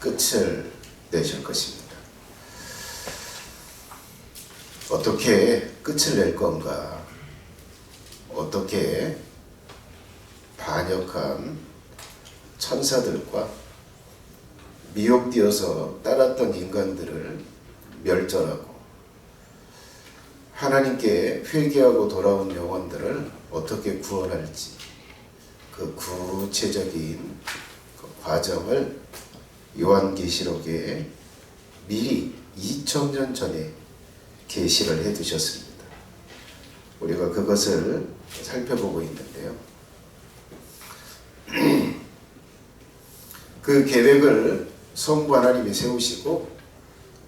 끝을 내실 것입니다. 어떻게 끝을 낼 건가? 어떻게 반역한 천사들과 미혹되어서 따랐던 인간들을 멸절하고 하나님께 회개하고 돌아온 영혼들을 어떻게 구원할지, 그 구체적인 그 과정을 요한계시록에 미리 2000년 전에 계시를 해두셨습니다. 우리가 그것을 살펴보고 있는데요. 그 계획을 성부 하나님이 세우시고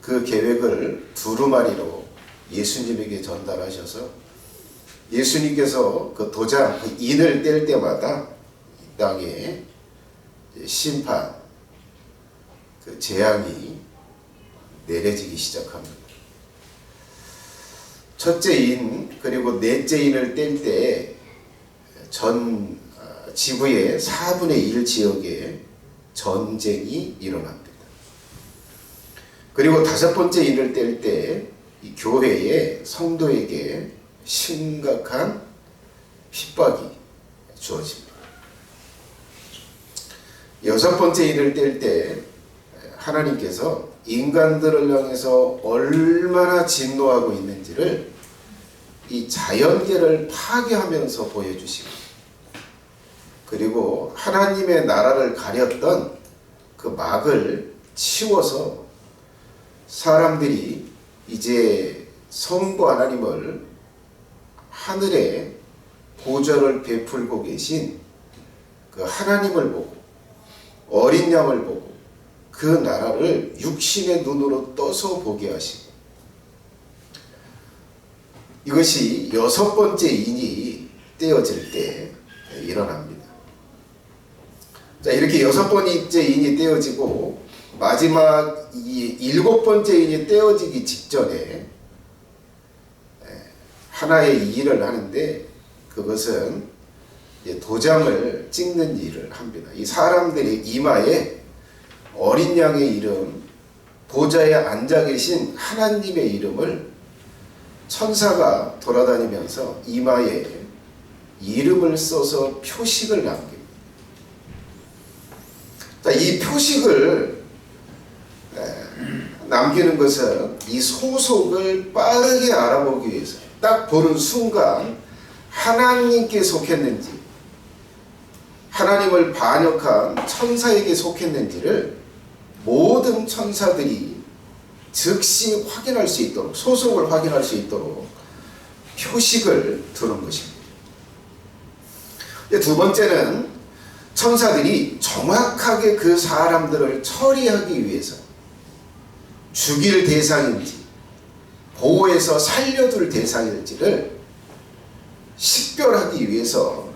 그 계획을 두루마리로 예수님에게 전달하셔서 예수님께서 그 도장, 그 인을 뗄 때마다 이 땅에 심판, 그 재앙이 내려지기 시작합니다. 첫째 인 그리고 넷째 인을 뗄 때 전 지구의 4분의 1 지역에 전쟁이 일어납니다. 그리고 다섯 번째 인을 뗄 때 이 교회의 성도에게 심각한 핍박이 주어집니다. 여섯 번째 인을 뗄 때 하나님께서 인간들을 향해서 얼마나 진노하고 있는지를 이 자연계를 파괴하면서 보여주시고, 그리고 하나님의 나라를 가렸던 그 막을 치워서 사람들이 이제 성부 하나님을 하늘에 보좌를 베풀고 계신 그 하나님을 보고 어린 양을 보고 그 나라를 육신의 눈으로 떠서 보게 하시고, 이것이 여섯 번째 인이 떼어질 때 일어납니다. 자, 이렇게 여섯 번째 인이 떼어지고 마지막 이 일곱 번째 인이 떼어지기 직전에 하나의 일을 하는데, 그것은 도장을 찍는 일을 합니다. 이 사람들이 이마에 어린 양의 이름, 보좌에 앉아 계신 하나님의 이름을 천사가 돌아다니면서 이마에 이름을 써서 표식을 남깁니다. 자, 이 표식을 남기는 것은 이 소속을 빠르게 알아보기 위해서, 딱 보는 순간 하나님께 속했는지 하나님을 반역한 천사에게 속했는지를 모든 천사들이 즉시 확인할 수 있도록, 소속을 확인할 수 있도록 표식을 두는 것입니다. 두 번째는 천사들이 정확하게 그 사람들을 처리하기 위해서 죽일 대상인지 보호해서 살려둘 대상일지를 식별하기 위해서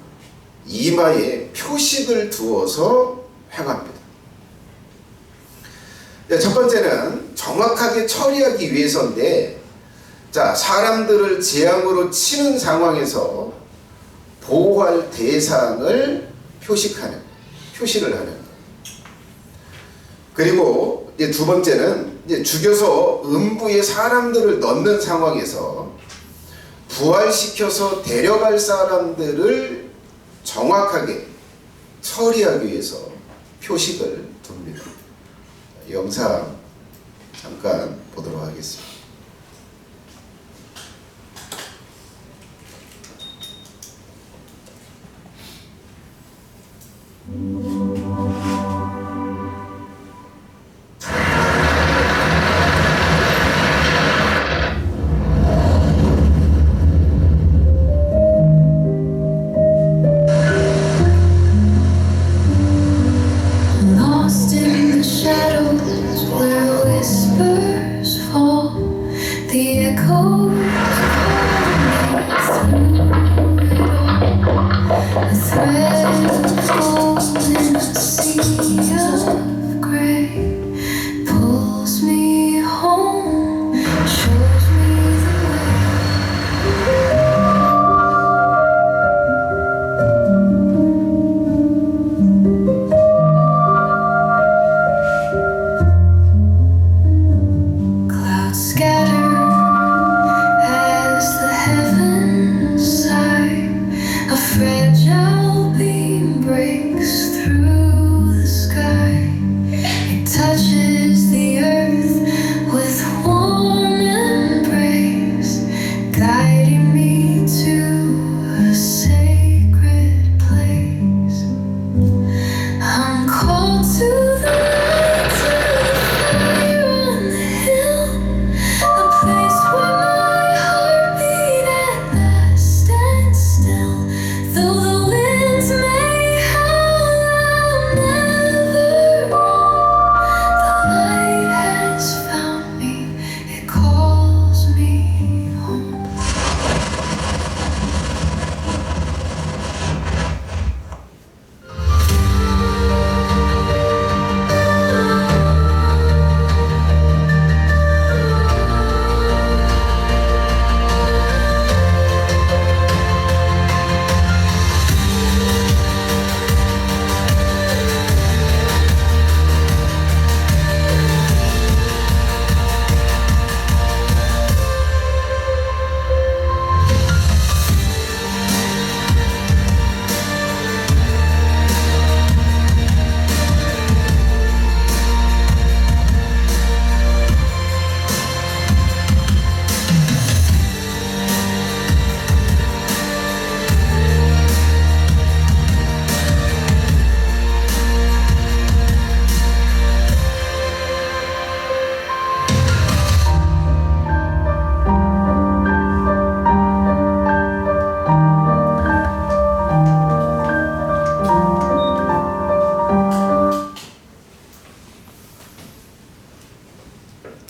이마에 표식을 두어서 행합니다. 첫 번째는 정확하게 처리하기 위해서인데, 자, 사람들을 재앙으로 치는 상황에서 보호할 대상을 표시를 하는 것. 그리고 이제 두 번째는 이제 죽여서 음부에 사람들을 넣는 상황에서 부활시켜서 데려갈 사람들을 정확하게 처리하기 위해서 표식을 둡니다. 영상 잠깐 보도록 하겠습니다. Lost in the shadows where whispers fall.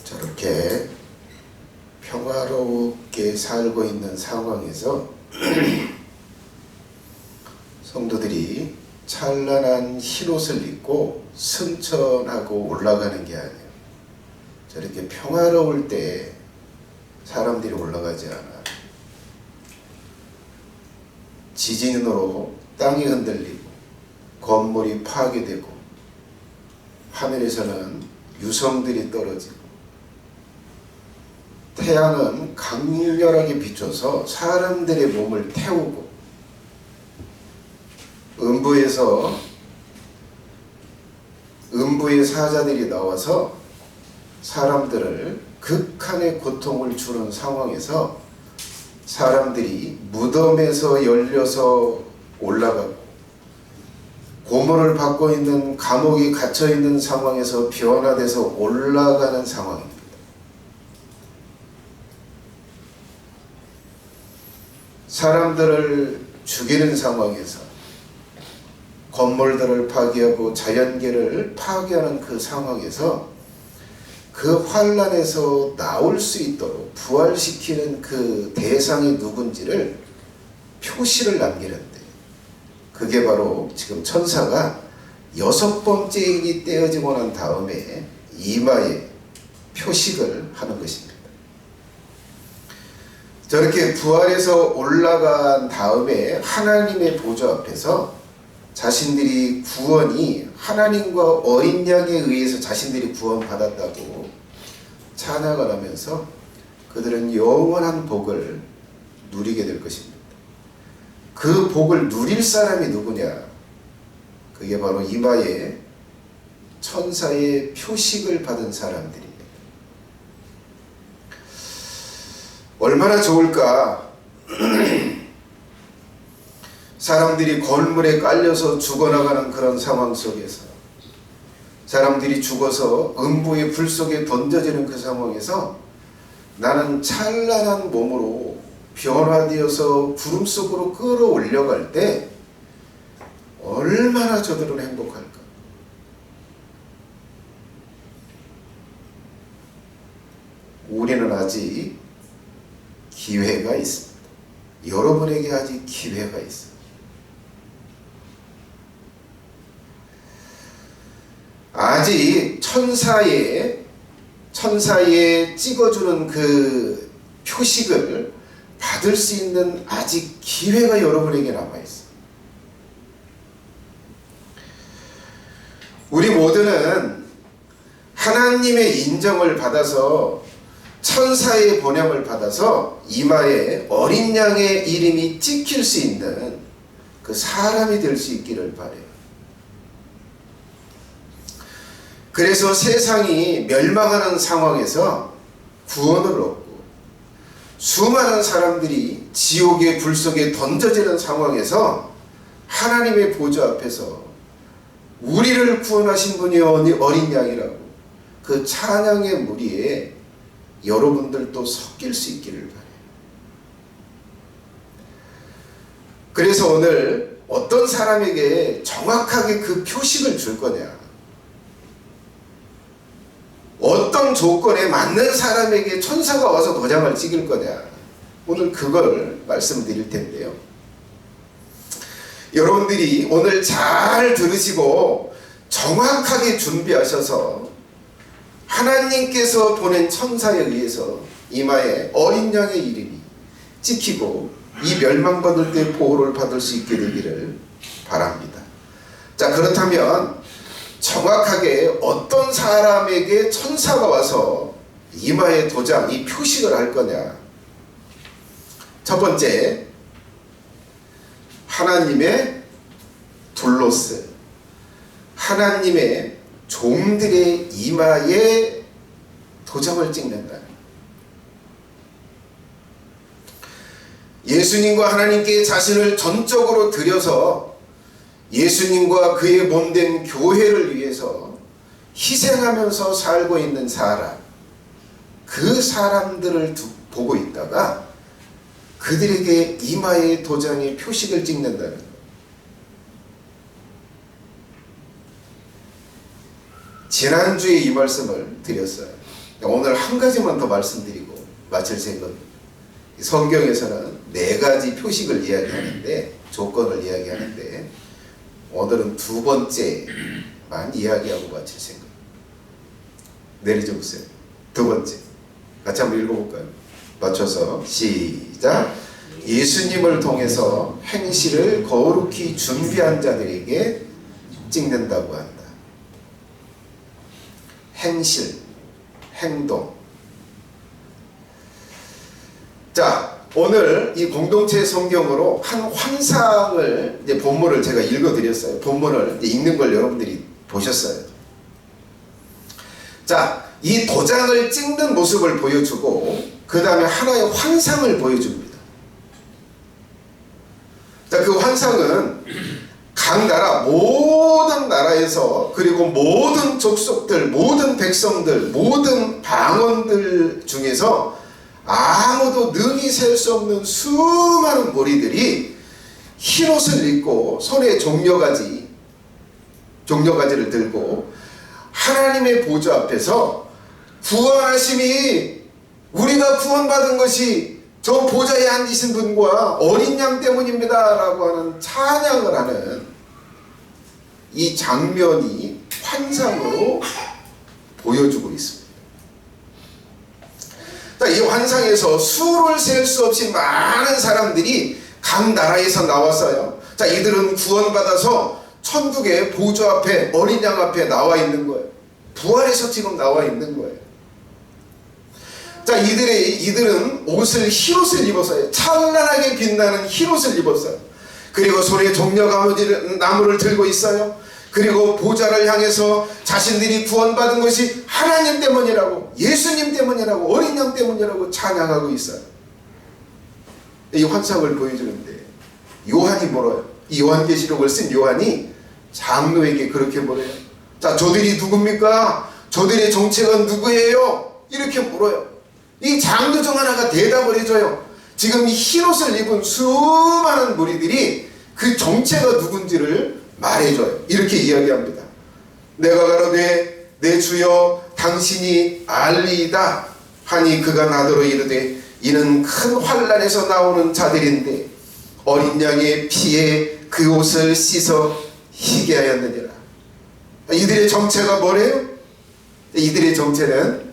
저렇게 평화롭게 살고 있는 상황에서 성도들이 찬란한 흰옷을 입고 승천하고 올라가는 게 아니에요. 저렇게 평화로울 때 사람들이 올라가지 않아. 지진으로 땅이 흔들리고 건물이 파괴되고 하늘에서는 유성들이 떨어지고 태양은 강렬하게 비춰서 사람들의 몸을 태우고 음부의 사자들이 나와서 사람들을 극한의 고통을 주는 상황에서 사람들이 무덤에서 열려서 올라가고 고문을 받고 있는 감옥에 갇혀 있는 상황에서 변화돼서 올라가는 상황입니다. 사람들을 죽이는 상황에서 건물들을 파괴하고 자연계를 파괴하는 그 상황에서 그 환란에서 나올 수 있도록 부활시키는 그 대상이 누군지를 표시를 남기는데, 그게 바로 지금 천사가 6번째 인이 떼어지고 난 다음에 이마에 표식을 하는 것입니다. 저렇게 부활해서 올라간 다음에 하나님의 보좌 앞에서 자신들이 구원이 하나님과 어린 양에 의해서 자신들이 구원받았다고 찬양을 하면서 그들은 영원한 복을 누리게 될 것입니다. 그 복을 누릴 사람이 누구냐? 그게 바로 이마에 천사의 표식을 받은 사람들입니다. 얼마나 좋을까? 사람들이 건물에 깔려서 죽어나가는 그런 상황 속에서, 사람들이 죽어서 음부의 불 속에 던져지는 그 상황에서 나는 찬란한 몸으로 변화되어서 구름 속으로 끌어올려갈 때 얼마나 저들은 행복할까? 우리는 아직 기회가 있습니다. 여러분에게 아직 기회가 있습니다. 아직 천사의 찍어주는 그 표식을 받을 수 있는 아직 기회가 여러분에게 남아있어요. 우리 모두는 하나님의 인정을 받아서 천사의 번영을 받아서 이마에 어린 양의 이름이 찍힐 수 있는 그 사람이 될 수 있기를 바라요. 그래서 세상이 멸망하는 상황에서 구원을 얻고 수많은 사람들이 지옥의 불 속에 던져지는 상황에서 하나님의 보좌 앞에서 우리를 구원하신 분이 어린 양이라고 그 찬양의 무리에 여러분들도 섞일 수 있기를 바라요. 그래서 오늘 어떤 사람에게 정확하게 그 표식을 줄 거냐, 어떤 조건에 맞는 사람에게 천사가 와서 도장을 찍을 거냐, 오늘 그걸 말씀드릴 텐데요. 여러분들이 오늘 잘 들으시고 정확하게 준비하셔서 하나님께서 보낸 천사에 의해서 이마에 어린 양의 이름이 찍히고 이 멸망받을 때 보호를 받을 수 있게 되기를 바랍니다. 자, 그렇다면 정확하게 어떤 사람에게 천사가 와서 이마에 도장, 이 표식을 할 거냐? 첫 번째, 하나님의 둘로스, 하나님의 종들의 이마에 도장을 찍는다. 예수님과 하나님께 자신을 전적으로 드려서 예수님과 그의 몸된 교회를 위해서 희생하면서 살고 있는 사람, 그 사람들을 보고 있다가 그들에게 이마에 도장의 표식을 찍는다는 것. 지난주에 이 말씀을 드렸어요. 오늘 한 가지만 더 말씀드리고 마칠 생각입니다. 성경에서는 4가지 표식을 이야기하는데, 조건을 이야기하는데, 오늘은 2번째만 이야기하고 마칠 생각. 내리져 보세요. 2번째. 같이 한번 읽어볼까요? 맞춰서 시작. 예수님을 통해서 행실을 거룩히 준비한 자들에게 찍는다고 한다. 행실, 행동. 자, 오늘 이 공동체 성경으로 한 환상을, 이제 본문을 제가 읽어드렸어요. 본문을 이제 읽는 걸 여러분들이 보셨어요. 자, 이 도장을 찍는 모습을 보여주고, 그 다음에 하나의 환상을 보여줍니다. 자, 그 환상은 각 나라, 모든 나라에서, 그리고 모든 족속들, 모든 백성들, 모든 방언들 중에서 아무도 능히 셀 수 없는 수많은 무리들이 흰옷을 입고 손에 종려가지를 들고 하나님의 보좌 앞에서 구원하심이, 우리가 구원받은 것이 저 보좌에 앉으신 분과 어린 양 때문입니다 라고 하는 찬양을 하는 이 장면이 환상으로 보여주고 있습니다. 자, 이 환상에서 수를 셀 수 없이 많은 사람들이 각 나라에서 나왔어요. 자, 이들은 구원받아서 천국의 보좌 앞에, 어린 양 앞에 나와 있는 거예요. 부활해서 지금 나와 있는 거예요. 자, 이들은 옷을, 흰옷을 입었어요. 찬란하게 빛나는 흰옷을 입었어요. 그리고 손에 종려나무를 들고 있어요. 그리고 보좌를 향해서 자신들이 구원받은 것이 하나님 때문이라고, 예수님 때문이라고, 어린 양 때문이라고 찬양하고 있어요. 이 환상을 보여주는데 요한이 물어요. 이 요한계시록을 쓴 요한이 장로에게 그렇게 물어요. 자, 저들이 누굽니까? 저들의 정체가 누구예요? 이렇게 물어요. 이 장로 중 하나가 대답을 해줘요. 지금 이 흰옷을 입은 수많은 무리들이 그 정체가 누군지를 말해줘요. 이렇게 이야기합니다. 내가 가로되 내 주여 당신이 알리이다 하니 그가 나더러 이르되 이는 큰 환난에서 나오는 자들인데 어린 양의 피에 그 옷을 씻어 희게 하였느니라. 이들의 정체가 뭐래요? 이들의 정체는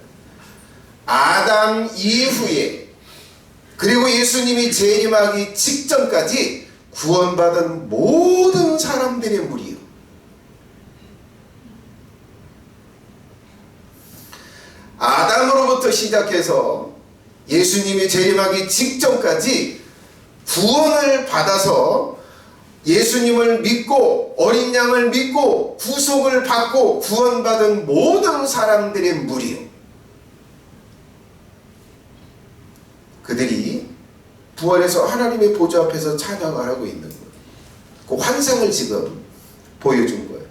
아담 이후에, 그리고 예수님이 재림하기 직전까지 구원받은 모든 사람들의 무리요. 아담으로부터 시작해서 예수님이 재림하기 직전까지 구원을 받아서 예수님을 믿고 어린 양을 믿고 구속을 받고 구원받은 모든 사람들의 무리요. 그들이 부활해서 하나님의 보좌 앞에서 찬양을 하고 있는 거예요. 그 환상을 지금 보여준 거예요.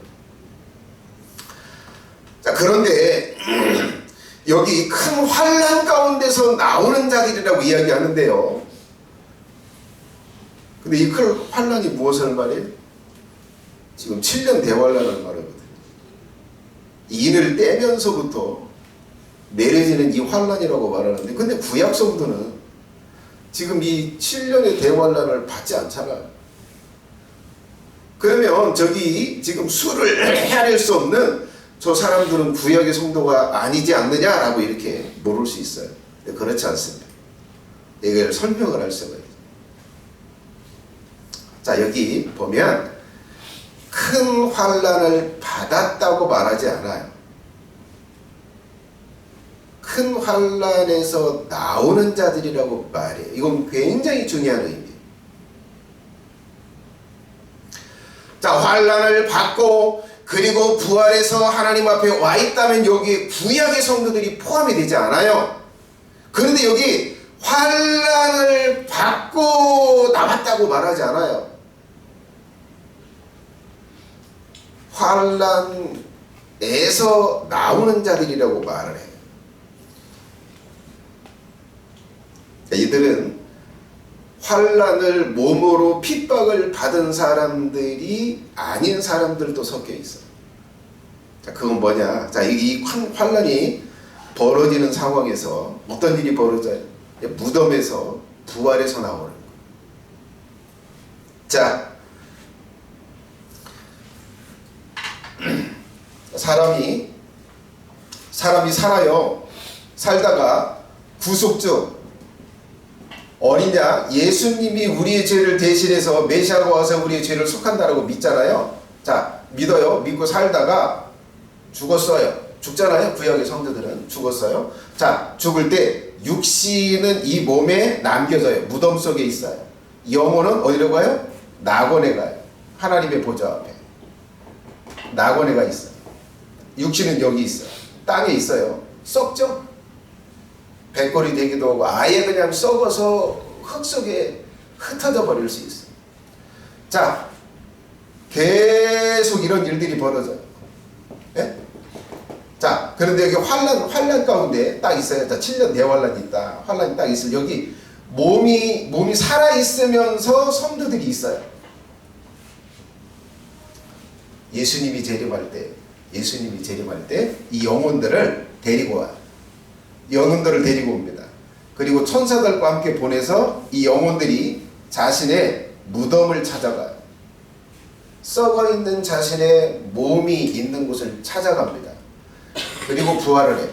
자, 그런데 여기 큰 환난 가운데서 나오는 자들이라고 이야기하는데요. 근데 이 큰 환난이 무엇을 말해요? 지금 7년 대환난을 말하거든요. 이를 떼면서부터 내려지는 이 환난이라고 말하는데, 근데 구약 성도는 지금 이 7년의 대환난을 받지 않잖아요. 그러면 저기 지금 수를 헤아릴 수 없는 저 사람들은 구약의 성도가 아니지 않느냐라고 이렇게 물을 수 있어요. 근데 그렇지 않습니다. 이걸 설명을 할 수가 있어요. 자, 여기 보면 큰 환난을 받았다고 말하지 않아요. 큰 환난에서 나오는 자들이라고 말해요. 이건 굉장히 중요한 의미예요. 자, 환난을 받고 그리고 부활해서 하나님 앞에 와 있다면 여기 구약의 성도들이 포함이 되지 않아요. 그런데 여기 환난을 받고 나왔다고 말하지 않아요. 환난에서 나오는 자들이라고 말을 해요. 이들은 환난을 몸으로 핍박을 받은 사람들이 아닌 사람들도 섞여 있어요. 자, 그건 뭐냐? 자, 이 환난이 벌어지는 상황에서 어떤 일이 벌어져요? 무덤에서 부활해서 나오는 거예요. 자, 사람이 살아요. 살다가 구속주 어린 양 예수님이 우리의 죄를 대신해서 메시아가 와서 우리의 죄를 속한다라고 믿잖아요. 자, 믿어요. 믿고 살다가 죽었어요. 죽잖아요. 구약의 성도들은 죽었어요. 자, 죽을 때 육신은 이 몸에 남겨져요. 무덤 속에 있어요. 영혼은 어디로 가요? 낙원에 가요. 하나님의 보좌 앞에 낙원에 가 있어요. 육신은 여기 있어요. 땅에 있어요. 썩죠? 백골이 되기도 하고 아예 그냥 썩어서 흙 속에 흩어져 버릴 수 있어요. 자, 계속 이런 일들이 벌어져요. 예? 자, 그런데 여기 환란 가운데 딱 있어요. 자, 7년 대환란이 있다. 환란이 딱 있어요. 여기 몸이 살아 있으면서 성도들이 있어요. 예수님이 재림할 때 이 영혼들을 데리고 와요. 영혼들을 데리고 옵니다. 그리고 천사들과 함께 보내서 이 영혼들이 자신의 무덤을 찾아가요. 썩어 있는 자신의 몸이 있는 곳을 찾아갑니다. 그리고 부활을 해요.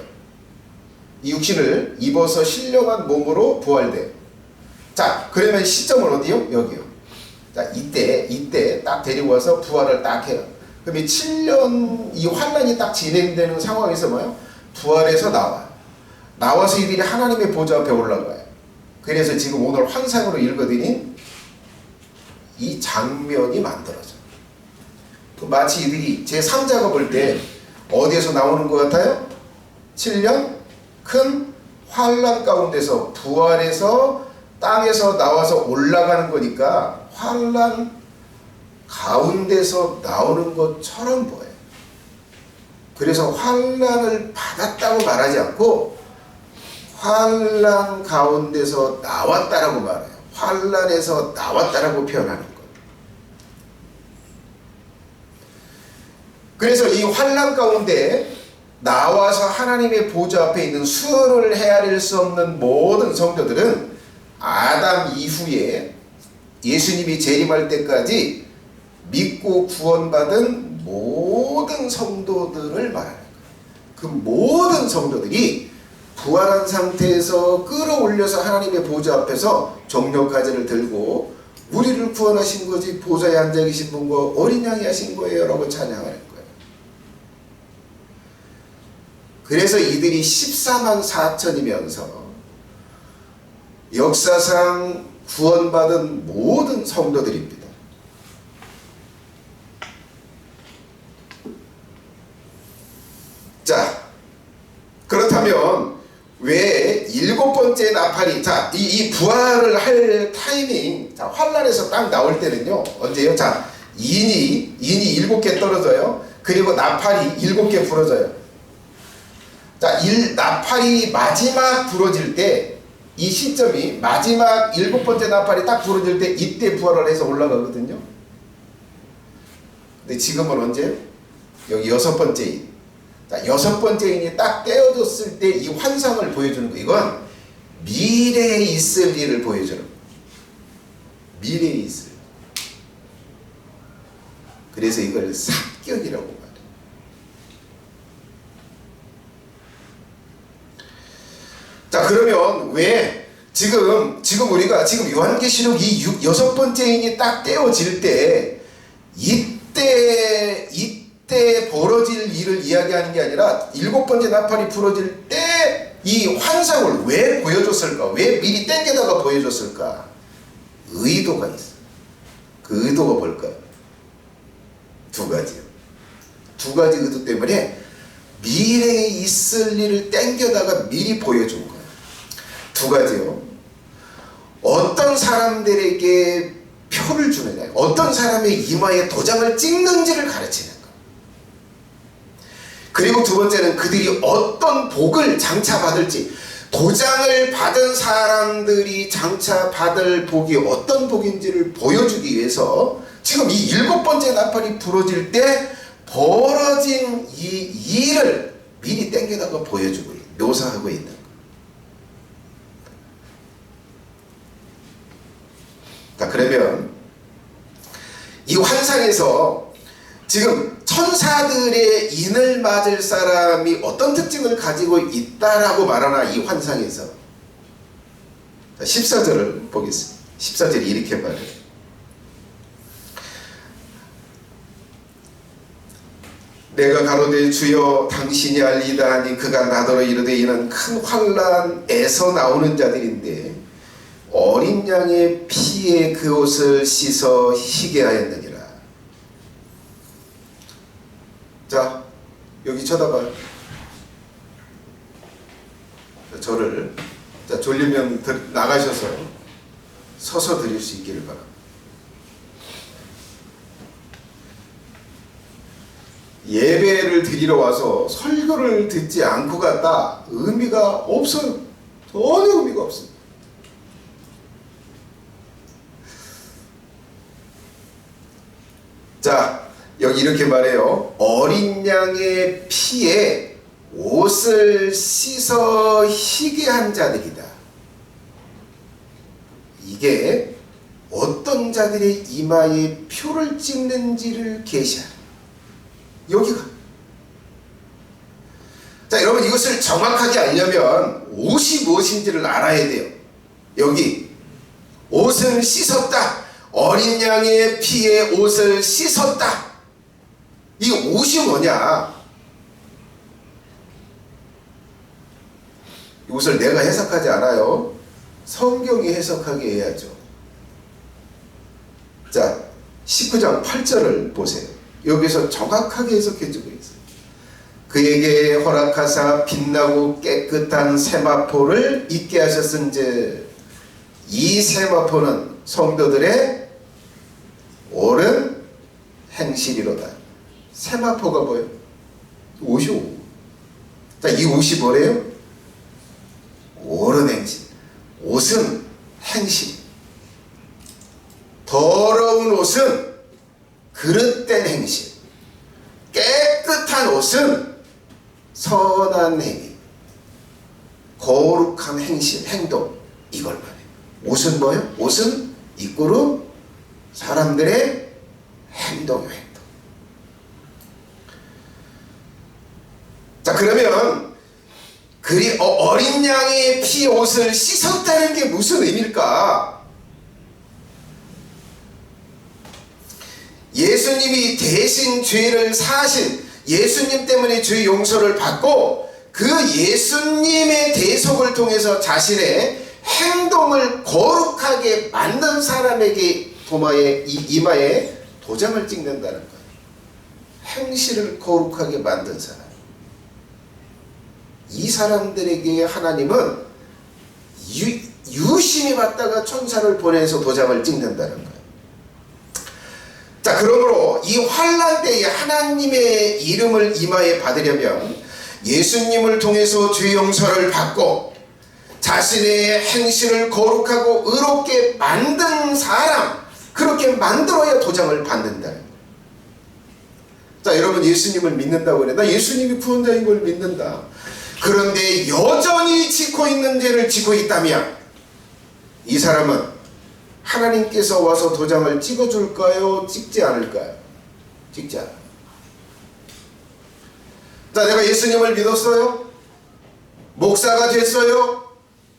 이 육신을 입어서 신령한 몸으로 부활돼요. 자, 그러면 시점은 어디요? 여기요. 자, 이때 딱 데리고 와서 부활을 딱 해요. 그럼 이 7년 이 환란이 딱 진행되는 상황에서 뭐예요? 부활해서 나와요. 나와서 이들이 하나님의 보좌 앞에 올라가요. 그래서 지금 오늘 환상으로 읽어드린 이 장면이 만들어져요. 마치 이들이 제3자가 볼 때 어디에서 나오는 것 같아요? 7년 큰 환란 가운데서 부활해서 땅에서 나와서 올라가는 거니까 환란 가운데서 나오는 것처럼 보여요. 그래서 환란을 받았다고 말하지 않고 환란 가운데서 나왔다라고 말해요. 환란에서 나왔다라고 표현하는 거예요. 그래서 이 환란 가운데 나와서 하나님의 보좌 앞에 있는 수를 헤아릴 수 없는 모든 성도들은 아담 이후에 예수님이 재림할 때까지 믿고 구원받은 모든 성도들을 말하는 거예요. 그 모든 성도들이 부활한 상태에서 끌어올려서 하나님의 보좌 앞에서 정력가지를 들고 우리를 구원하신 거지 보좌에 앉아 계신 분과 어린 양이 하신 거예요 라고 찬양하는 거예요. 그래서 이들이 14만 4천이면서 역사상 구원받은 모든 성도들입니다. 자, 그렇다면 왜 7번째 나팔이 이 부활을 할 타이밍, 자, 환란에서 딱 나올 때는요 언제요? 자, 인이 7개 떨어져요. 그리고 나팔이 7개 부러져요. 자, 나팔이 마지막 부러질 때 이 시점이 마지막 7번째 나팔이 딱 부러질 때 이때 부활을 해서 올라가거든요. 근데 지금은 언제? 여기 6번째 인. 자, 6번째 인이 딱 떼어졌을 때 이 환상을 보여주는 거. 이건 미래에 있을 일을 보여주는 거. 미래에 있을. 그래서 이걸 삽격이라고 말해요. 자, 그러면 왜 지금 우리가 지금 요한계시록 이 6번째 인이 딱 떼어질 때 이때 벌어질 일을 이야기하는 게 아니라 7번째 나팔이 부러질 때 이 환상을 왜 보여줬을까? 왜 미리 땡겨다가 보여줬을까? 의도가 있어. 그 의도가 뭘까요? 두 가지요. 두 가지 의도 때문에 미래에 있을 일을 땡겨다가 미리 보여준 거예요. 두 가지요. 어떤 사람들에게 표를 주느냐, 어떤 사람의 이마에 도장을 찍는지를 가르치는 것. 그리고 두 번째는 그들이 어떤 복을 장차받을지, 도장을 받은 사람들이 장차받을 복이 어떤 복인지를 보여주기 위해서 지금 이 7번째 나팔이 부러질 때 벌어진 이 일을 미리 땡겨다가 보여주고 있는. 묘사하고 있는 거예요. 자, 그러면 이 환상에서 지금 천사들의 인을 맞을 사람이 어떤 특징을 가지고 있다라고 말하나, 이 환상에서. 자, 14절을 보겠습니다. 14절이 이렇게 말해요. 내가 가로되 주여 당신이 알리다 하니 그가 나더러 이르되 이는 큰 환난에서 나오는 자들인데 어린 양의 피에 그 옷을 씻어 희게 하였느니라. 자, 여기 쳐다봐요. 저를, 자, 졸리면 나가셔서 서서 드릴 수 있기를 바랍니다. 예배를 드리러 와서 설교를 듣지 않고 갔다, 의미가 없어요. 전혀 의미가 없습니다. 자, 여기 이렇게 말해요. 어린 양의 피에 옷을 씻어 희게 한 자들이다. 이게 어떤 자들의 이마에 표를 찍는지를 계시하라. 여기가. 자, 여러분, 이것을 정확하게 알려면 옷이 무엇인지를 알아야 돼요. 여기 옷을 씻었다. 어린 양의 피에 옷을 씻었다. 이 옷이 뭐냐? 이것을 내가 해석하지 않아요. 성경이 해석하게 해야죠. 자, 19장 8절을 보세요. 여기서 정확하게 해석해주고 있어요. 그에게 허락하사 빛나고 깨끗한 세마포를 입게 하셨은즉 이 세마포는 성도들의 옳은 행실이로다. 세마포가 뭐예요? 옷이. 자, 이 옷이 뭐래요? 옳은 행실. 옷은 행실. 더러운 옷은 그릇된 행실, 깨끗한 옷은 선한 행위, 거룩한 행실, 행동, 이걸 말해요. 옷은 뭐예요? 옷은 이꼬르 사람들의 행동이에요, 행동. 자, 그러면 어린 양의 피 옷을 씻었다는 게 무슨 의미일까? 예수님이 대신 죄를 사하신, 예수님 때문에 죄 용서를 받고 그 예수님의 대속을 통해서 자신의 행동을 거룩하게 만든 사람에게 이마에 도장을 찍는다는 거예요. 행실을 거룩하게 만든 사람. 이 사람들에게 하나님은 유심히 받다가 천사를 보내서 도장을 찍는다는 거예요. 자, 그러므로 이 환난 때에 하나님의 이름을 이마에 받으려면 예수님을 통해서 죄 용서를 받고 자신의 행실을 거룩하고 의롭게 만든 사람, 그렇게 만들어야 도장을 받는다. 자, 여러분, 예수님을 믿는다고 그래. 나 예수님이 구원자인 걸 믿는다. 그런데 여전히 짓고 있는 죄를 짓고 있다면 이 사람은 하나님께서 와서 도장을 찍어줄까요? 찍지 않을까요? 찍지 않아요. 자, 내가 예수님을 믿었어요. 목사가 됐어요.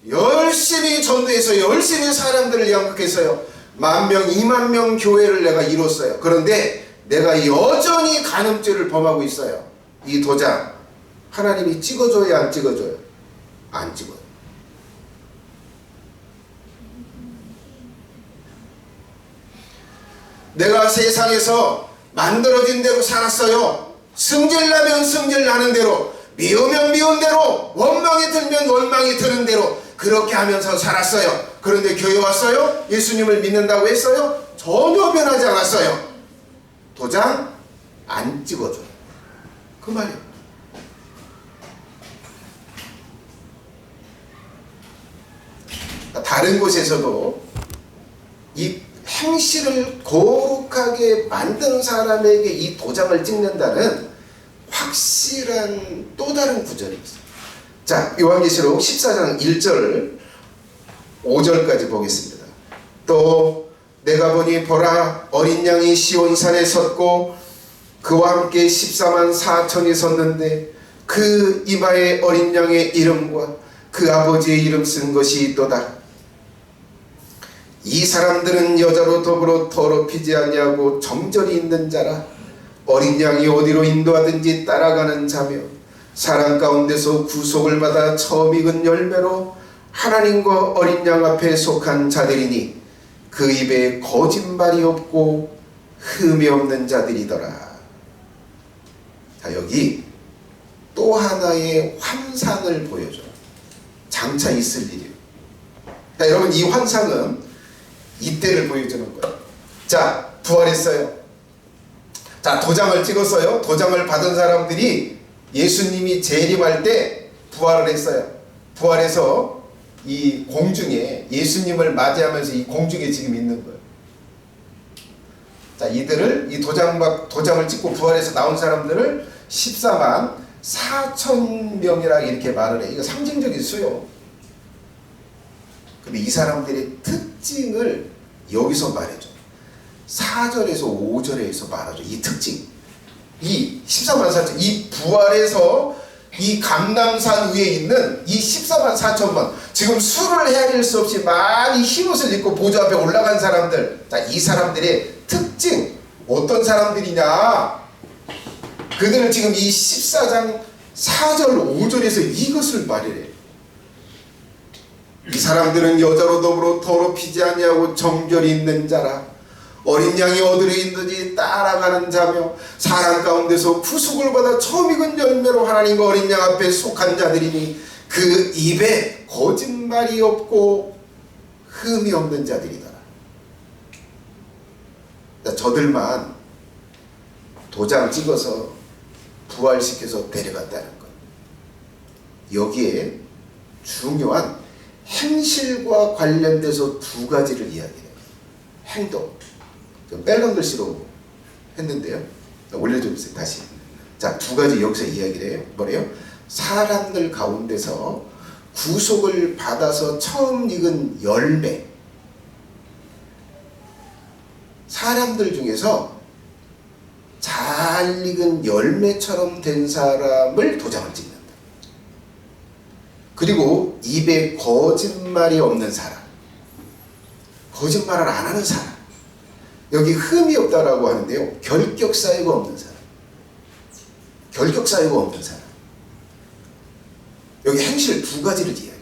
열심히 전도해서 열심히 사람들을 양육했어요. 10,000명, 20,000명 교회를 내가 이뤘어요. 그런데 내가 여전히 간음죄를 범하고 있어요. 이 도장 하나님이 찍어줘야 안 찍어줘요? 안 찍어요. 내가 세상에서 만들어진 대로 살았어요. 승질나면 승질나는 대로, 미우면 미운 대로, 원망이 들면 원망이 드는 대로 그렇게 하면서 살았어요. 그런데 교회 왔어요? 예수님을 믿는다고 했어요? 전혀 변하지 않았어요. 도장 안 찍어줘요. 그 말이에요. 다른 곳에서도 이 행실을 거룩하게 만든 사람에게 이 도장을 찍는다는 확실한 또 다른 구절이 있어요. 자, 요한계시록 14장 1절 5절까지 보겠습니다. 또 내가 보니 보라, 어린 양이 시온산에 섰고 그와 함께 14만 4천이 섰는데 그 이마에 어린 양의 이름과 그 아버지의 이름 쓴 것이 있도다. 이 사람들은 여자로 더불어 더럽히지 아니하고 정절이 있는 자라. 어린 양이 어디로 인도하든지 따라가는 자며 사람 가운데서 구속을 받아 처음 익은 열매로 하나님과 어린 양 앞에 속한 자들이니 그 입에 거짓말이 없고 흠이 없는 자들이더라. 자, 여기 또 하나의 환상을 보여줘요. 장차 있을 일이에요. 자, 여러분, 이 환상은 이때를 보여주는 거예요. 자, 부활했어요. 자, 도장을 찍었어요. 도장을 받은 사람들이 예수님이 재림할 때 부활을 했어요. 부활해서 이 공중에 예수님을 맞이하면서 이 공중에 지금 있는 거예요. 자, 이들을 이 도장을 찍고 부활해서 나온 사람들을 14만 4천 명이라 이렇게 말을 해. 이거 상징적인 수요. 근데 이 사람들의 특징을 여기서 말해줘. 4절에서 5절에서 말하죠. 이 특징. 이 14만 4천, 이 부활해서 이 감람산 위에 있는 이 14만 4천만, 지금 수를 헤아릴 수 없이 많이 흰옷을 입고 보좌 앞에 올라간 사람들. 자, 이 사람들의 특징, 어떤 사람들이냐? 그들은 지금 이 14장 4절 5절에서 이것을 말이래. 이 사람들은 여자로 더불어 더럽히지 아니하고 정결이 있는 자라. 어린 양이 어디로 있든지 따라가는 자며 사람 가운데서 구속을 받아 처음 익은 열매로 하나님과 어린 양 앞에 속한 자들이니 그 입에 거짓말이 없고 흠이 없는 자들이더라. 저들만 도장 찍어서 부활시켜서 데려갔다는 것. 여기에 중요한 행실과 관련돼서 두 가지를 이야기해요. 행동. 빨간 글씨로 했는데요. 올려주세요. 다시. 자, 두 가지 여기서 이야기를 해요. 뭐래요? 사람들 가운데서 구속을 받아서 처음 익은 열매. 사람들 중에서 잘 익은 열매처럼 된 사람을 도장을 찍는다. 그리고 입에 거짓말이 없는 사람. 거짓말을 안 하는 사람. 여기 흠이 없다라고 하는데요. 결격 사유가 없는 사람. 결격 사유가 없는 사람. 여기 행실 두 가지를 이야기해요.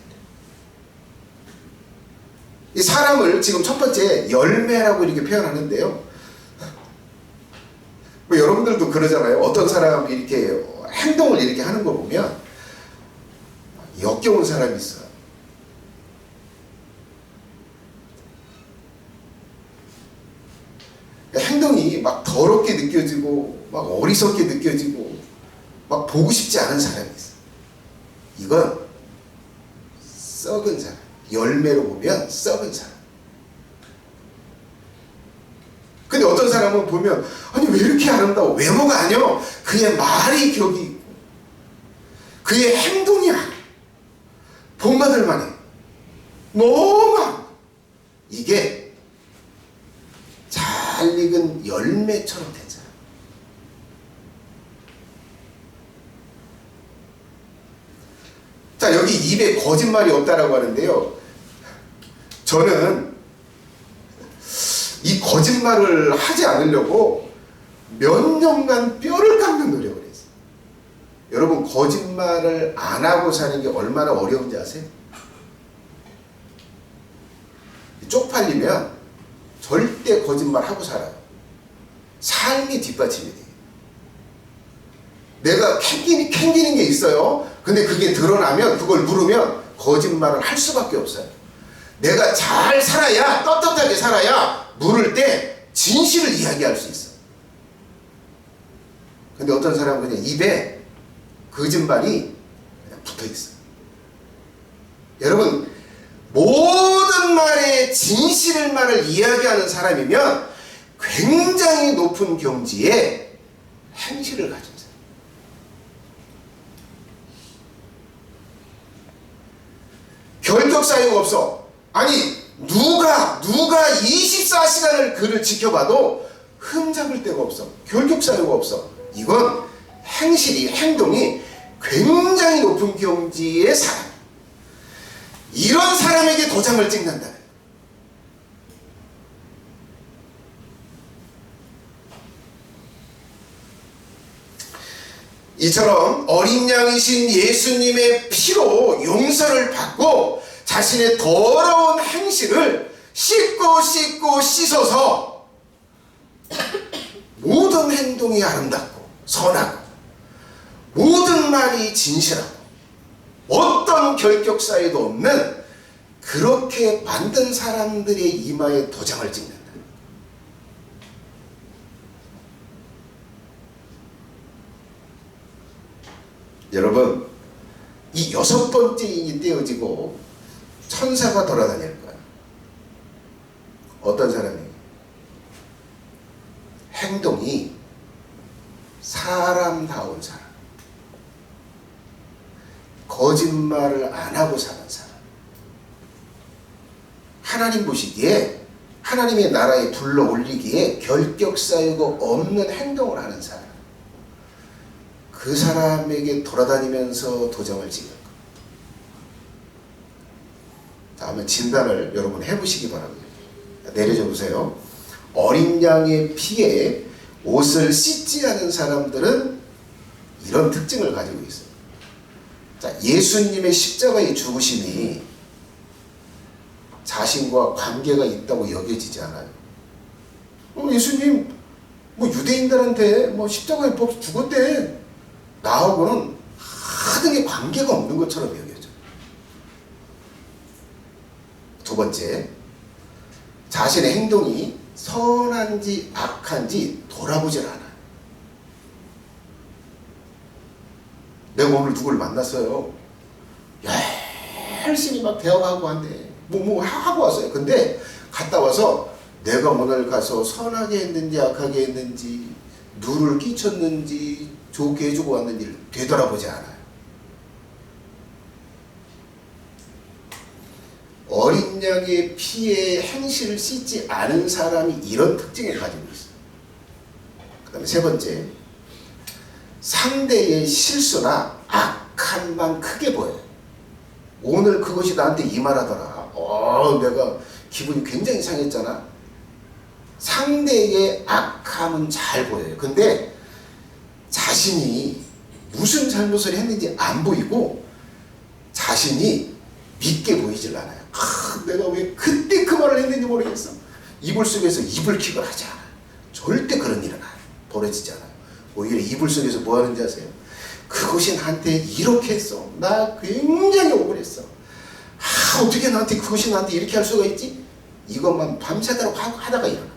이 사람을 지금 첫 번째 열매라고 이렇게 표현하는데요. 뭐 여러분들도 그러잖아요. 어떤 사람이 이렇게 행동을 이렇게 하는 거 보면 역겨운 사람이 있어요. 행동이 막 더럽게 느껴지고 막 어리석게 느껴지고 막 보고 싶지 않은 사람이 있어요. 이건 썩은 사람. 열매로 보면 썩은 사람. 근데 어떤 사람은 보면 아니 왜 이렇게 아름다워? 외모가 아니요. 그의 말이 격이 있고 그의 행동이야. 본받을 만해. 너무 이게 잘 익은 열매처럼 된 사람. 자, 여기 입에 거짓말이 없다라고 하는데요. 저는 이 거짓말을 하지 않으려고 몇 년간 뼈를 깎는 노력을 했어요. 여러분, 거짓말을 안 하고 사는 게 얼마나 어려운지 아세요? 쪽팔리면 절대 거짓말 하고 살아요. 삶이 뒷받침이 돼요. 내가 캥기는 게 있어요. 근데 그게 드러나면, 그걸 물으면 거짓말을 할 수밖에 없어요. 내가 잘 살아야, 떳떳하게 살아야 물을 때 진실을 이야기할 수 있어요. 근데 어떤 사람은 그냥 입에 거짓말이 그냥 붙어 있어요. 여러분, 모든 말에 진실만을 이야기하는 사람이면 굉장히 높은 경지에 행실을 가진 사람. 결격 사유가 없어. 아니 누가 24시간을 그를 지켜봐도 흠잡을 데가 없어. 결격 사유가 없어. 이건 행동이 굉장히 높은 경지의 사람. 이런 사람에게 도장을 찍는다. 이처럼 어린 양이신 예수님의 피로 용서를 받고 자신의 더러운 행실을 씻고 씻어서 모든 행동이 아름답고 선하고 모든 말이 진실하고 어떤 결격 사유도 없는 그렇게 만든 사람들의 이마에 도장을 찍는다. 여러분, 이 6번째 인이 떼어지고 천사가 돌아다닐 거야. 어떤 사람이? 행동이 사람다운 사람, 거짓말을 안 하고 사는 사람, 하나님 보시기에 하나님의 나라에 불러 올리기에 결격 사유가 없는 행동을 하는 사람, 그 사람에게 돌아다니면서 도장을 찍는 것. 다음에 진단을 여러분 해보시기 바랍니다. 내려줘 보세요. 어린 양의 피에 옷을 씻지 않은 사람들은 이런 특징을 가지고 있어요. 자, 예수님의 십자가의 죽으심이 자신과 관계가 있다고 여겨지지 않아요. 예수님 유대인들한테 십자가에 죽었대. 나하고는 하등의 관계가 없는 것처럼 여겨져. 두 번째, 자신의 행동이 선한지 악한지 돌아보질 않아요. 내가 오늘 누구를 만났어요. 열심히 막 대화하고 한대. 하고 왔어요. 근데 갔다 와서 내가 오늘 가서 선하게 했는지 악하게 했는지, 누를 끼쳤는지 좋게 해주고 왔는지를 되돌아보지 않아요. 어린 양의 피에 행실을 씻지 않은 사람이 이런 특징을 가지고 있어요. 그 다음에 세 번째, 상대의 실수나 악함만 크게 보여요. 오늘 그것이 나한테 이 말하더라. 내가 기분이 굉장히 상했잖아. 상대의 악함은 잘 보여요. 근데 자신이 무슨 잘못을 했는지 안 보이고 자신이 믿게 보이질 않아요. 내가 왜 그때 그 말을 했는지 모르겠어. 이불 속에서 이불킥을 하지 않아요. 절대 그런 일은 벌어지지 않아요. 오히려 이불 속에서 뭐 하는지 아세요? 그것이 나한테 이렇게 했어. 나 굉장히 억울했어. 어떻게 그것이 나한테 이렇게 할 수가 있지? 이것만 밤새도록 하다가 일어나.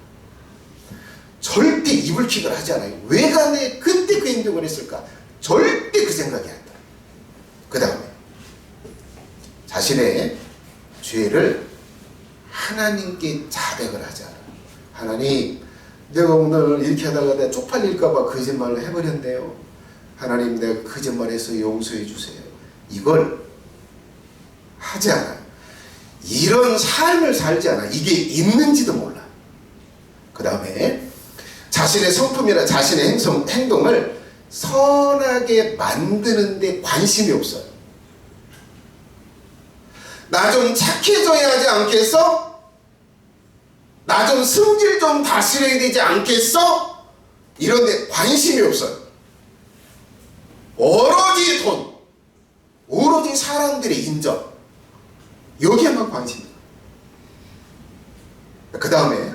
절대 이불킥을 하지 않아요. 왜 내가 그때 그 행동을 했을까? 절대 그 생각이 안 들어요. 그 다음에 자신의 죄를 하나님께 자백을 하지 않아요. 하나님, 내가 오늘 이렇게 하다가 내가 쪽팔릴까봐 거짓말을 해버렸네요. 하나님, 내가 거짓말해서 용서해 주세요. 이걸 하지 않아요. 이런 삶을 살지 않아요. 이게 있는지도 몰라. 그 다음에 자신의 성품이나 자신의 행동을 선하게 만드는 데 관심이 없어요. 나 좀 착해져야 하지 않겠어? 나 좀 성질 좀 다스려야 되지 않겠어? 이런 데 관심이 없어요. 오로지 돈, 오로지 사람들의 인정, 여기에만 관심이. 그 다음에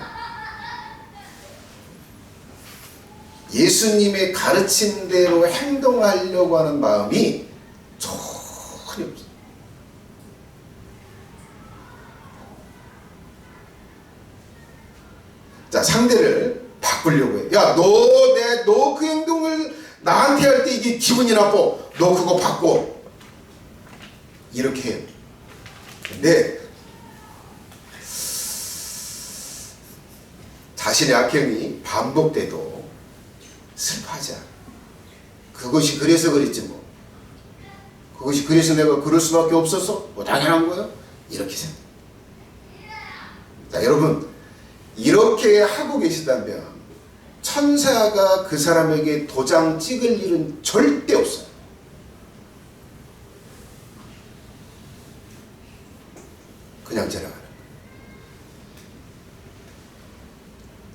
예수님의 가르침대로 행동하려고 하는 마음이 전혀 없어요. 자, 상대를 바꾸려고 해. 야, 너 그 행동을 나한테 할 때 이게 기분이 나빠. 너 그거 바꿔. 이렇게 해요. 근데 자신의 악행이 반복돼도 슬퍼하지 않아. 그것이 그래서 그랬지 뭐. 그것이 그래서 내가 그럴 수밖에 없었어? 당연한 거야. 이렇게 생각합니다. 자, 여러분, 이렇게 하고 계시다면 천사가 그 사람에게 도장 찍을 일은 절대 없어요. 그냥 지나가는 거예요.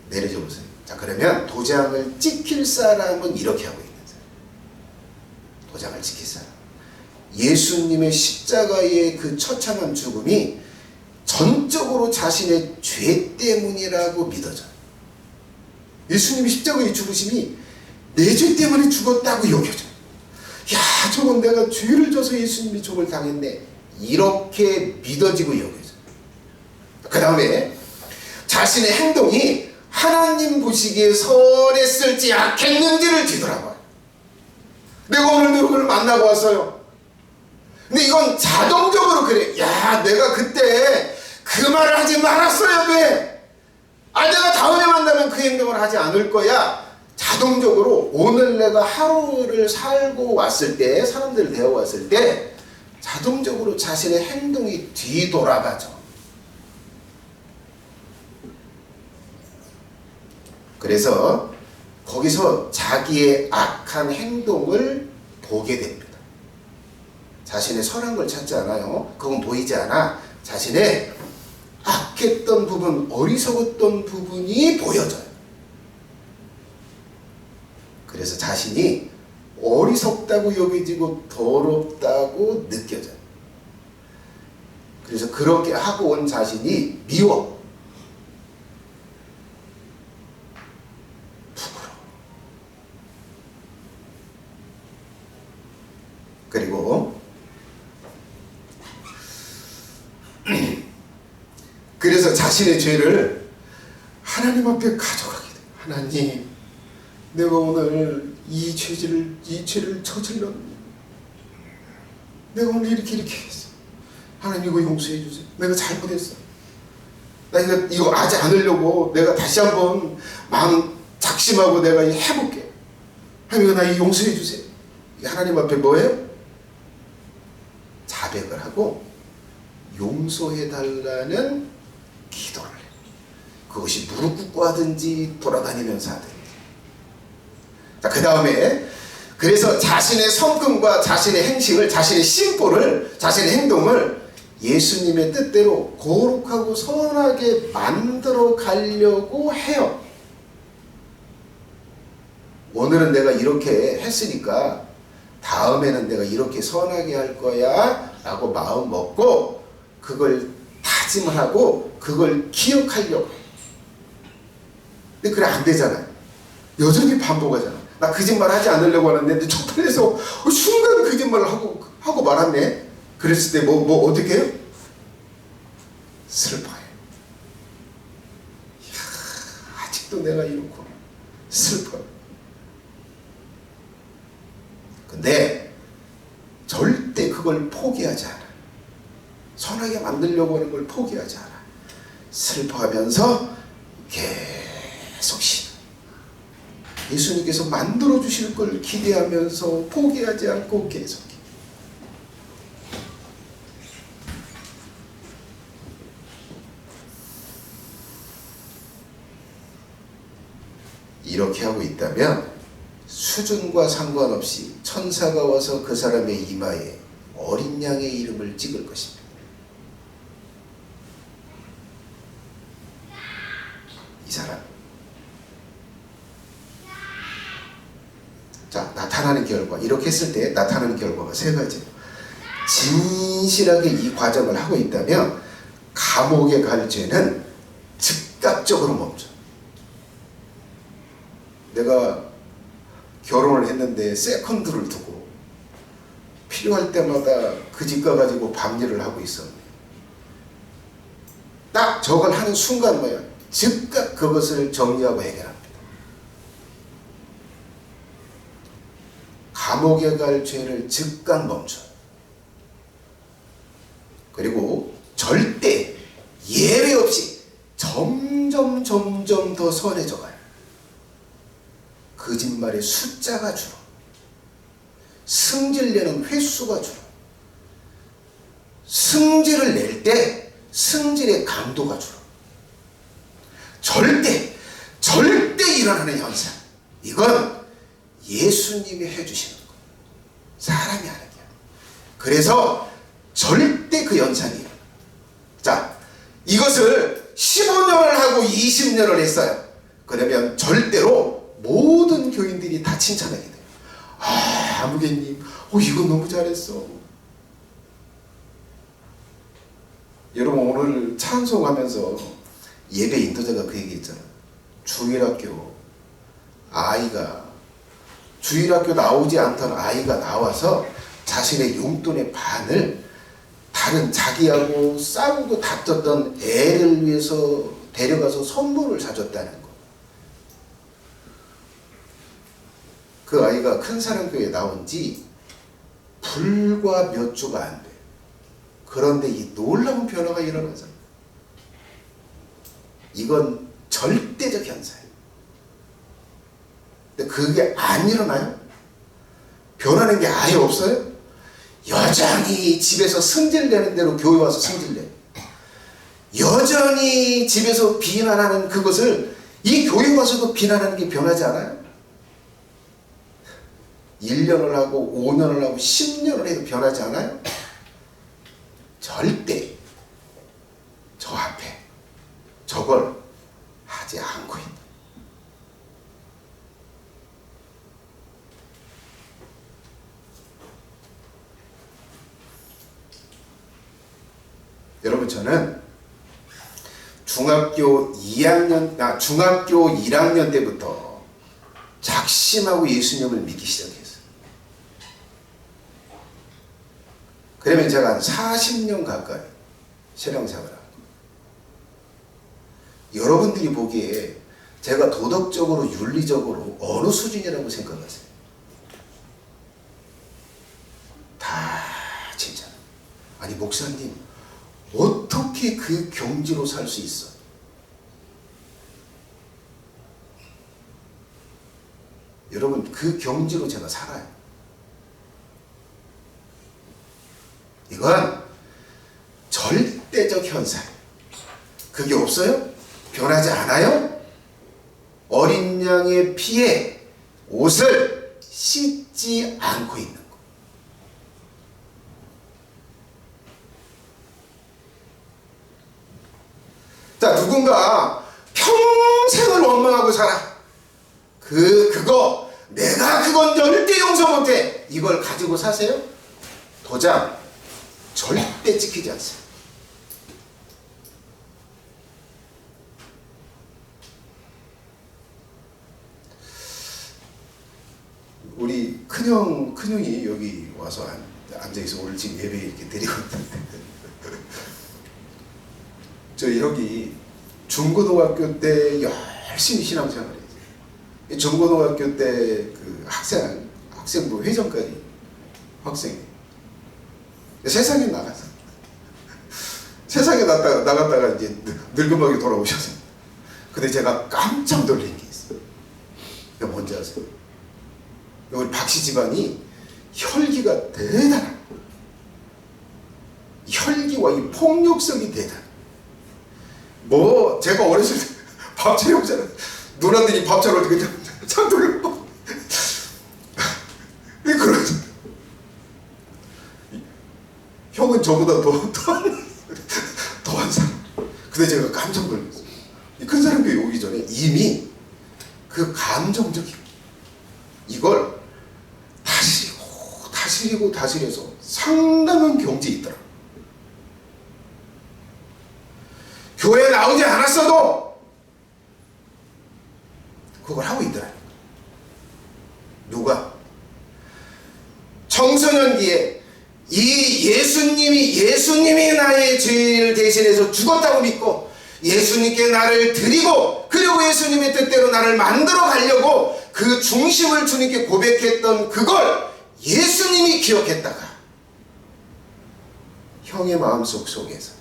내려줘 보세요. 자, 그러면 도장을 찍힐 사람은 이렇게 하고 있는 사람. 도장을 찍힐 사람. 예수님의 십자가의 그 처참한 죽음이 전적으로 자신의 죄 때문이라고 믿어져요. 예수님이 십자가의 죽으심이 내 죄 때문에 죽었다고 여겨져요. 야, 저건 내가 죄를 져서 예수님이 저걸 당했네. 이렇게 믿어지고 여겨져요. 그 다음에 자신의 행동이 하나님 보시기에 선했을지 악했는지를 뒤돌아봐요. 내가 오늘 누구를 만나고 왔어요. 근데 이건 자동적으로 그래. 야, 내가 그때 그 말을 하지 말았어야 돼. 내가 다음에 만나면 그 행동을 하지 않을 거야. 자동적으로 오늘 내가 하루를 살고 왔을 때, 사람들을 대해왔을 때 자동적으로 자신의 행동이 뒤돌아가죠. 그래서 거기서 자기의 악한 행동을 보게 됩니다. 자신의 선한 걸 찾지 않아요. 그건 보이지 않아. 자신의 악했던 부분, 어리석었던 부분이 보여져요. 그래서 자신이 어리석다고 여겨지고 더럽다고 느껴져요. 그래서 그렇게 하고 온 자신이 미워. 부끄러워. 그리고 그래서 자신의 죄를 하나님 앞에 가져가게 돼요. 하나님, 내가 오늘 이 죄를 저질렀네. 내가 오늘 이렇게 했어. 하나님 이거 용서해 주세요. 내가 잘못했어. 나 이거 하지 않으려고 내가 다시 한번 마음 작심하고 내가 해볼게. 하나님 나 이거 용서해 주세요. 하나님 앞에 뭐예요? 자백을 하고 용서해 달라는 기도를 해요. 그것이 무릎 꿇고 하든지 돌아다니면서 하든지. 자, 그 다음에 그래서 자신의 성품과 자신의 행실을, 자신의 심보를, 자신의 행동을 예수님의 뜻대로 거룩하고 선하게 만들어 가려고 해요. 오늘은 내가 이렇게 했으니까 다음에는 내가 이렇게 선하게 할 거야 라고 마음 먹고 그걸 다짐을 하고 그걸 기억하려고 해요. 근데 그래 안 되잖아요. 여전히 반복하잖아. 나 거짓말 하지 않으려고 하는데 쪽팔려서 순간 거짓말을 하고 말았네. 그랬을 때 뭐 어떻게 해요? 슬퍼요. 이야, 아직도 내가 이렇구나. 슬퍼요. 근데 절대 그걸 포기하지 않아. 선하게 만들려고 하는 걸 포기하지 않아. 슬퍼하면서 계속 예수님께서 만들어주실 걸 기대하면서 포기하지 않고 계속. 이렇게 하고 있다면 수준과 상관없이 천사가 와서 그 사람의 이마에 어린 양의 이름을 찍을 것입니다. 이 사람. 자, 나타나는 결과. 이렇게 했을 때 나타나는 결과가 세 가지예요. 진실하게 이 과정을 하고 있다면 감옥에 갈 죄는 즉각적으로 멈춰. 내가 결혼을 했는데 세컨드를 두고 필요할 때마다 그 집 가가지고 밤일을 하고 있었는데 딱 저걸 하는 순간 뭐야? 즉각 그것을 정리하고 해결합니다. 감옥에 갈 죄를 즉각 멈춰요. 그리고 절대 예외 없이 점점 더 선해져 가요. 거짓말의 숫자가 줄어. 승질내는 횟수가 줄어. 승질을 낼 때 승질의 강도가 줄어. 절대 일어나는 현상. 이건 예수님이 해주시는 거. 사람이 하는 게. 그래서 절대 그 현상이 일어나. 자, 이것을 15년을 하고 20년을 했어요. 그러면 절대로 모든 교인들이 다 칭찬하게 돼요. 아, 아무개님, 이거 너무 잘했어. 여러분, 오늘 찬송하면서 예배 인도자가 그 얘기 했잖아요. 주일학교 나오지 않던 아이가 나와서 자신의 용돈의 반을 다른 자기하고 싸우고 다퉜던 애를 위해서 데려가서 선물을 사줬다는 거. 그 아이가 큰사랑교회에 나온 지 불과 몇 주가 안 돼. 그런데 이 놀라운 변화가 일어나서 이건 절대적 현상이에요. 근데 그게 안 일어나요? 변하는 게 아예 없어요? 여전히 집에서 승질내는 대로 교회 와서 승질내. 여전히 집에서 비난하는 그것을 이 교회 와서도 비난하는 게 변하지 않아요? 1년을 하고 5년을 하고 10년을 해도 변하지 않아요? 절대 저 앞에 저걸 하지 않고 있다. 여러분, 저는 중학교 1학년 때부터 작심하고 예수님을 믿기 시작했어요. 그러면 제가 한 40년 가까이 신앙생활을 하고, 여러분들이 보기에 제가 도덕적으로 윤리적으로 어느 수준이라고 생각하세요? 다 진짜. 아니, 목사님, 어떻게 그 경지로 살 수 있어? 여러분, 그 경지로 제가 살아요. 이건 절대적 현상. 그게 없어요? 변하지 않아요? 어린 양의 피에 옷을 씻지 않고 있는 거. 자, 누군가 평생을 원망하고 살아. 내가 그건 절대 용서 못해. 이걸 가지고 사세요? 도장 절대 지키지 않습니다. 우리 큰형이 여기 와서 앉아있어. 오늘 지금 예배 이렇게 드리고 있는데 저희 형이 중고등학교 때 열심히 신앙생활 했어요. 중고등학교 때 그 학생부 회장까지 학생이 세상에 나갔어. 세상에 나갔다가 이제 늙은막에 돌아오셔서. 근데 제가 깜짝 놀란 게 있어요. 그게 뭔지 아세요? 우리 박씨 집안이 혈기가 대단한, 혈기와 이 폭력성이 대단해. 제가 어렸을 때 밥 차려오잖아요. 누나들이 밥 차려올 때 그냥 창 돌려고 그러죠. 형은 저보다 더한 사람. 근데 제가 깜짝 놀랐어요. 큰 사람 교회 오기 전에 이미 그 감정적인 이걸 다스리고 상당한 경지에 있더라. 교회에 나오지 않았어도 그걸 하고 있더라. 누가? 청소년기에 이 예수님이 나의 죄를 대신해서 죽었다고 믿고 예수님께 나를 드리고, 그리고 예수님의 뜻대로 나를 만들어 가려고 그 중심을 주님께 고백했던 그걸 예수님이 기억했다가 형의 마음속 속에서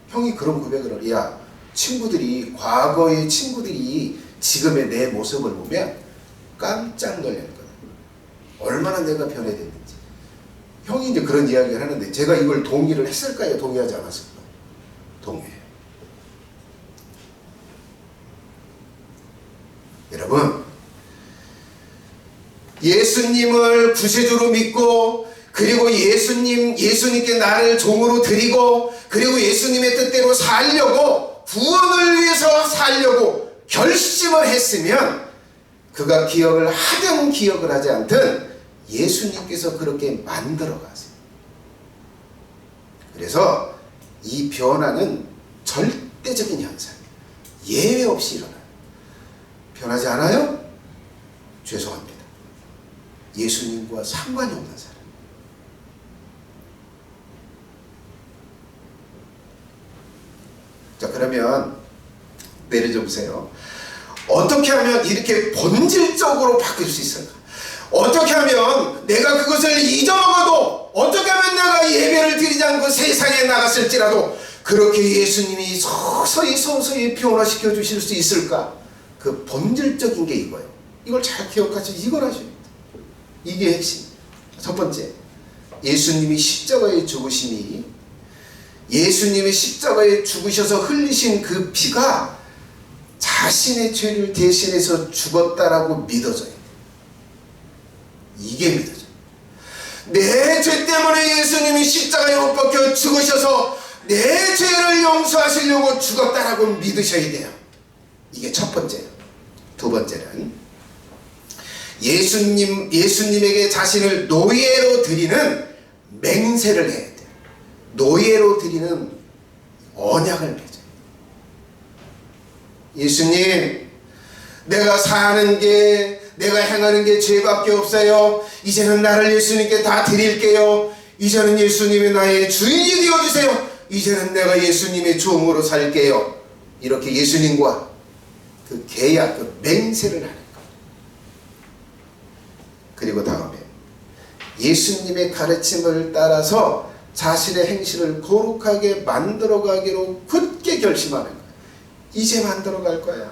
형이 그런 고백을 해요. 야, 과거의 친구들이 지금의 내 모습을 보면 깜짝 놀랄 거야. 얼마나 내가 변해됐는지. 형이 이제 그런 이야기를 하는데 제가 이걸 동의를 했을까요? 동의하지 않았을까요? 동의해요. 여러분, 예수님을 구세주로 믿고 그리고 예수님께 나를 종으로 드리고 그리고 예수님의 뜻대로 살려고 구원을 위해서 살려고 결심을 했으면 그가 기억을 하든 기억을 하지 않든 예수님께서 그렇게 만들어 가세요. 그래서 이 변화는 절대적인 현상, 예외 없이 일어나요. 변하지 않아요? 죄송합니다. 예수님과 상관이 없는 사람. 자, 그러면 내려줘 보세요. 어떻게 하면 이렇게 본질적으로 바뀔 수 있을까? 어떻게 하면 내가 그것을 잊어먹어도, 어떻게 하면 내가 예배를 드리지 않고 세상에 나갔을지라도 그렇게 예수님이 서서히 변화시켜 주실 수 있을까? 그 본질적인 게 이거예요. 이걸 잘 기억하시고 이걸 하셔야 돼요. 이게 핵심. 첫 번째, 예수님이 십자가에 죽으심이, 예수님이 십자가에 죽으셔서 흘리신 그 피가 자신의 죄를 대신해서 죽었다라고 믿어져요. 이게 믿어져요. 내 죄 때문에 예수님이 십자가에 못 박혀 죽으셔서 내 죄를 용서하시려고 죽었다라고 믿으셔야 돼요. 이게 첫 번째예요. 두 번째는 예수님에게 자신을 노예로 드리는 맹세를 해야 돼요. 노예로 드리는 언약을 맺어요. 예수님, 내가 사는 게, 내가 행하는 게 죄밖에 없어요. 이제는 나를 예수님께 다 드릴게요. 이제는 예수님이 나의 주인이 되어주세요. 이제는 내가 예수님의 종으로 살게요. 이렇게 예수님과 그 계약, 그 맹세를 하는 것. 그리고 다음에 예수님의 가르침을 따라서 자신의 행실을 거룩하게 만들어가기로 굳게 결심하는 거예요. 이제 만들어갈 거야.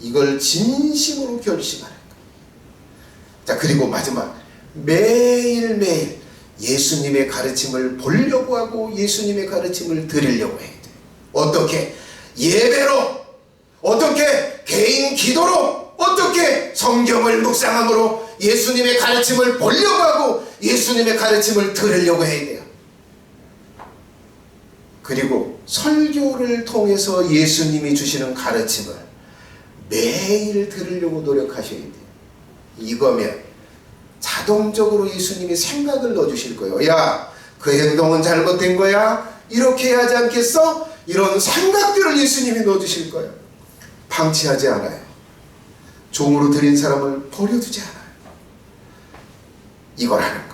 이걸 진심으로 결심하는 거예요. 자, 그리고 마지막, 매일매일 예수님의 가르침을 보려고 하고 예수님의 가르침을 드리려고 해야 돼요. 어떻게? 예배로, 어떻게? 개인 기도로, 어떻게? 성경을 묵상함으로 예수님의 가르침을 보려고 하고 예수님의 가르침을 들으려고 해야 돼요. 그리고 설교를 통해서 예수님이 주시는 가르침을 매일 들으려고 노력하셔야 돼요. 이거면 자동적으로 예수님이 생각을 넣어주실 거예요. 야, 그 행동은 잘못된 거야? 이렇게 해야 하지 않겠어? 이런 생각들을 예수님이 넣어주실 거예요. 방치하지 않아요. 종으로 드린 사람을 버려두지 않아요. 이걸 하는 거예요.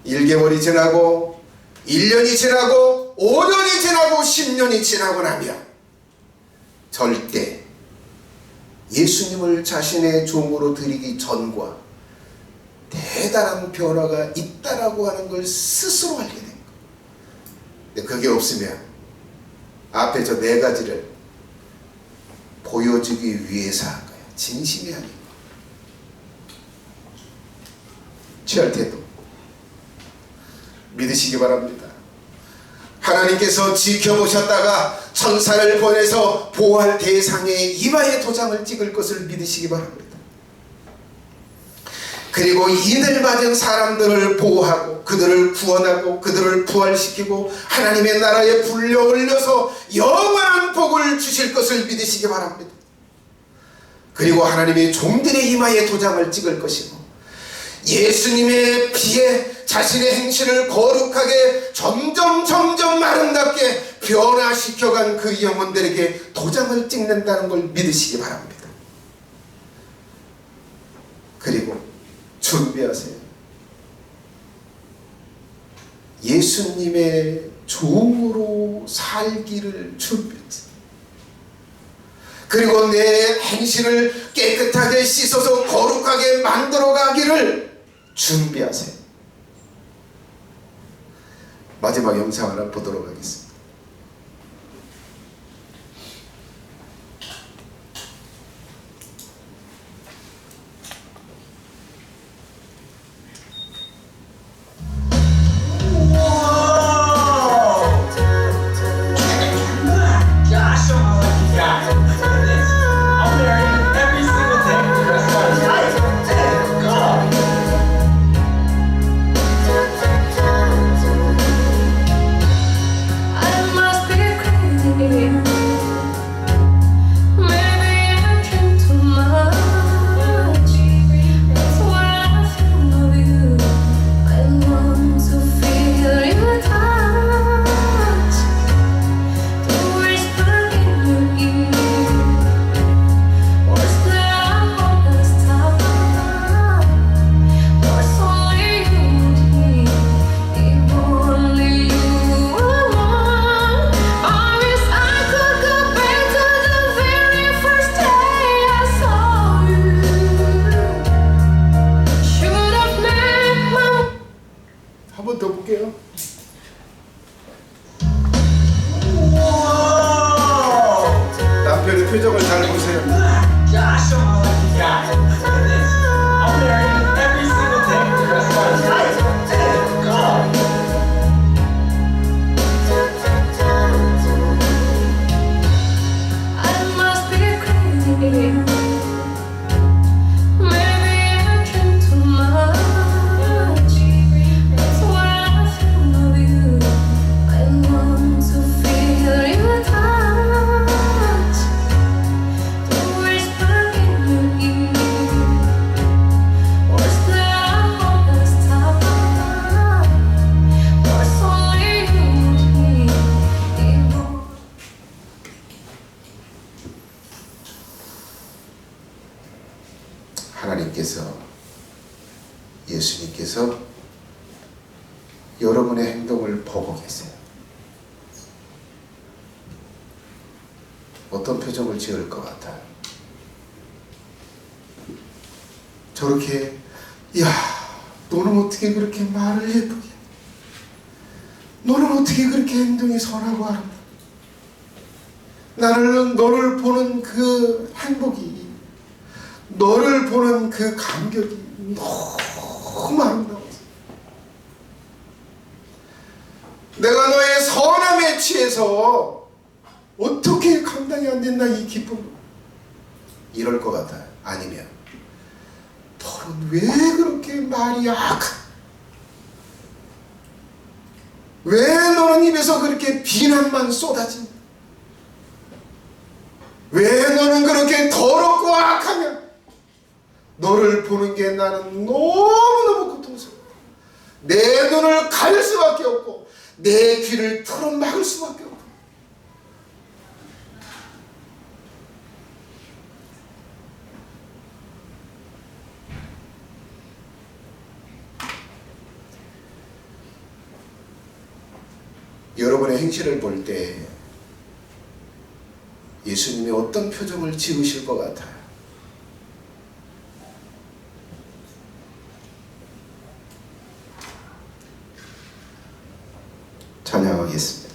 (1개월이) 지나고 1년이 지나고 5년이 지나고 10년이 지나고 나면 절대 예수님을 자신의 종으로 드리기 전과 대단한 변화가 있다라고 하는 걸 스스로 알게 됩니다. 근데 그게 없으면 앞에 저 4가지를 보여주기 위해서 한 거예요. 진심이 아닌 거. 취할 태도 믿으시기 바랍니다. 하나님께서 지켜보셨다가 천사를 보내서 보호할 대상의 이마에 도장을 찍을 것을 믿으시기 바랍니다. 그리고 이들 맞은 사람들을 보호하고 그들을 구원하고 그들을 부활시키고 하나님의 나라에 불려 올려서 영원한 복을 주실 것을 믿으시기 바랍니다. 그리고 하나님의 종들의 이마에 도장을 찍을 것이고 예수님의 피에 자신의 행실을 거룩하게 점점 아름답게 변화시켜간 그 영혼들에게 도장을 찍는다는 걸 믿으시기 바랍니다. 그리고 준비하세요. 예수님의 종으로 살기를 준비하세요. 그리고 내 행실을 깨끗하게 씻어서 거룩하게 만들어가기를 준비하세요. 마지막 영상 하나 보도록 하겠습니다. 한번 더 볼게요. 남편의 표정을 잘 보세요. Gosh, I'm a lucky guy. Look at this. I'm wearing it every single day for the rest of my life. Damn, God. I must be crazy. Maybe I drink too much. That's why I think of you. I want to feel your touch. The whisper in your ear. Was there a hopeless time? Was only you and me? 하나님께서, 예수님께서 여러분의 행동을 보고 계세요. 어떤 표정을 지을 것 같아요? 저렇게, 야, 너는 어떻게 그렇게 말을 예쁘게, 너는 어떻게 그렇게 행동이 선하고 아름다워, 너를 보는 그 행복이, 너를 보는 그 감격이 너무 아름다워서 내가 너의 선함에 취해서 어떻게 감당이 안 된다 이 기쁨, 이럴 것 같아요. 아니면 너는 왜 그렇게 말이 약하, 왜 너는 입에서 그렇게 비난만 쏟아진다, 왜 너는 그렇게 더럽고 악하냐, 너를 보는 게 나는 너무너무 고통스러워. 내 눈을 가릴 수밖에 없고 내 귀를 틀어막을 수밖에 없고. 여러분의 행실을 볼 때 예수님이 어떤 표정을 지으실 것 같아요? 찬양하겠습니다.